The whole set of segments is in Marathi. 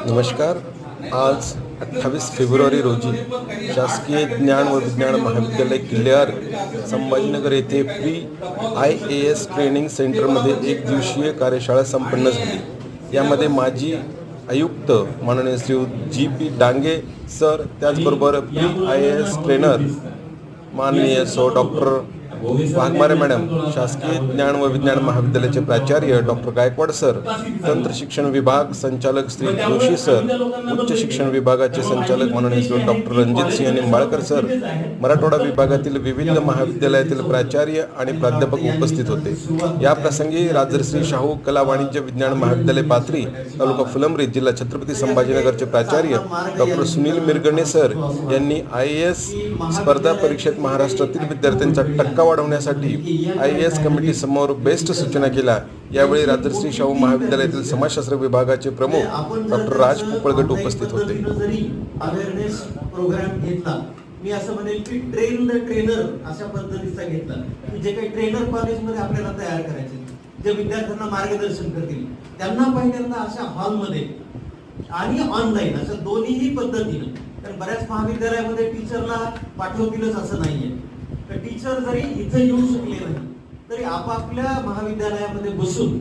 नमस्कार. आज 28 फेब्रुवारी रोजी शासकीय ज्ञान व विज्ञान महाविद्यालय किल्लेआर संभाजीनगर येथे प्री IAS ट्रेनिंग सेंटरमध्ये एक दिवसीय कार्यशाळा संपन्न झाली. यामध्ये माजी आयुक्त माननीय श्री GP डांगे सर, त्याचबरोबर प्री IAS ट्रेनर माननीय डॉक्टर वाघमारे मॅडम, शासकीय ज्ञान व विज्ञान महाविद्यालयाचे प्राचार्य डॉक्टर गायकवाड सर, तंत्र शिक्षण विभाग संचालक श्री जोशी सर, उच्च शिक्षण विभागाचे संचालक माननीय श्री डॉक्टर रणजित सिंह निंबाळकर सर, मराठवाडा विभागातील विविध महाविद्यालयातील प्राचार्य आणि प्राध्यापक उपस्थित होते. या प्रसंगी राजश्री शाहू कला वाणिज्य विज्ञान महाविद्यालय पाथरी, तालुका फुलंब्री, जिल्हा छत्रपती संभाजीनगरचे प्राचार्य डॉक्टर सुनील मिरगणे सर यांनी IAS स्पर्धा परीक्षेत महाराष्ट्रातील विद्यार्थ्यांचा टक्का वाढवण्यासाठी IAS कमिटी समोर बेस्ट सूचना केल्या. यावेळी राजश्री शाहू महाविद्यालयातील समाजशास्त्र विभागाचे प्रमुख डॉक्टर राज पोपळगट उपस्थित होते. अवेअरनेस प्रोग्राम घेतला. मी असं म्हणेल की ट्रेन द ट्रेनर अशा पद्धतीचा घेतला की जे काही ट्रेनर कॉलेजमध्ये आपल्याला तयार करायचे, जे विद्यार्थ्यांना मार्गदर्शन करतील, त्यांना पहिल्यांदा अशा हॉलमध्ये आणि ऑनलाईन अशा दोन्हीही पद्धतीनं, कारण बऱ्याच महाविद्यालयामध्ये टीचरला पाठवतीलच असं नाहीये, तर टीचर जरी इथे येऊ शकले नाही तरी आपापल्या महाविद्यालयामध्ये बसून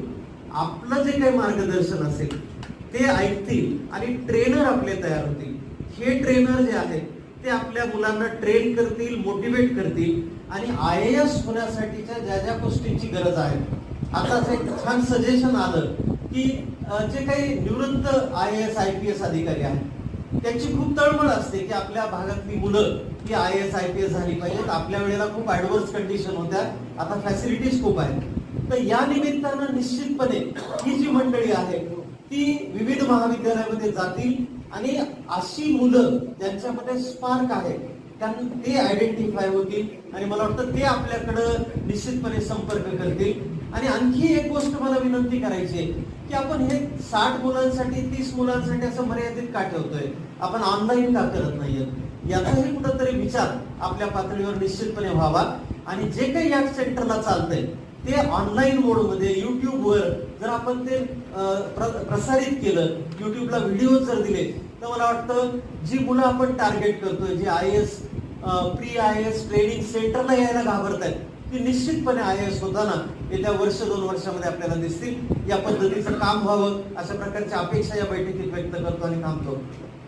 आपलं जे काही मार्गदर्शन असेल ते ऐकतील आणि ट्रेनर आपले तयार होतील. हे ट्रेनर जे आहेत ते आपल्या मुलांना ट्रेन करतील, मोटिवेट करतील आणि IAS होण्यासाठीच्या ज्या ज्या गोष्टींची गरज आहे. आताच एक छान सजेशन आलं की जे काही निवृत्त IAS IPS अधिकारी आहेत त्याची खूप तळमळ असते की आपल्या भागातली मुलं ही IAS IPS झाली पाहिजेत. आपल्या वेळेला खूप ऍडव्हान्स कंडिशन होत्या, आता फॅसिलिटीज खूप आहेत. तर या निमित्तानं निश्चितपणे ही जी मंडळी आहे ती विविध महाविद्यालयामध्ये जातील आणि अशी मुलं ज्यांच्यामध्ये स्पार्क आहे ते आयडेंटिफाय होतील आणि मला वाटतं ते आपल्याकडं निश्चितपणे संपर्क करतील. आणि आणखी एक गोष्ट मला विनंती करायची आहे की आपण हे 60 मुलांसाठी 30 मुलांसाठी असं मर्यादित का ठेवतोय, आपण ऑनलाईन का करत नाहीये, याचाही कुठंतरी विचार आपल्या पातळीवर निश्चितपणे व्हावा. आणि जे काही या सेंटरला चालतंय ते ऑनलाईन मोडमध्ये युट्यूबवर जर आपण ते प्रसारित केलं, युट्यूबला व्हिडिओ जर दिले, तर मला वाटतं जी मुलं आपण टार्गेट करतोय, जे IAS प्री IAS ट्रेनिंग सेंटरला यायला घाबरत आहेत, ती निश्चितपणे IAS होताना येत्या 1-2 वर्षामध्ये आपल्याला दिसतील. या पद्धतीचं काम व्हावं अशा प्रकारच्या अपेक्षा या बैठकीत व्यक्त करतो आणि थांबतो.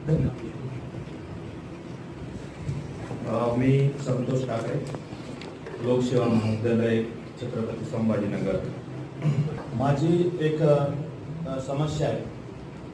धन्यवाद. मी संतोष ठाकरे, लोकसेवा महाविद्यालय छत्रपती संभाजीनगर. माझी एक समस्या आहे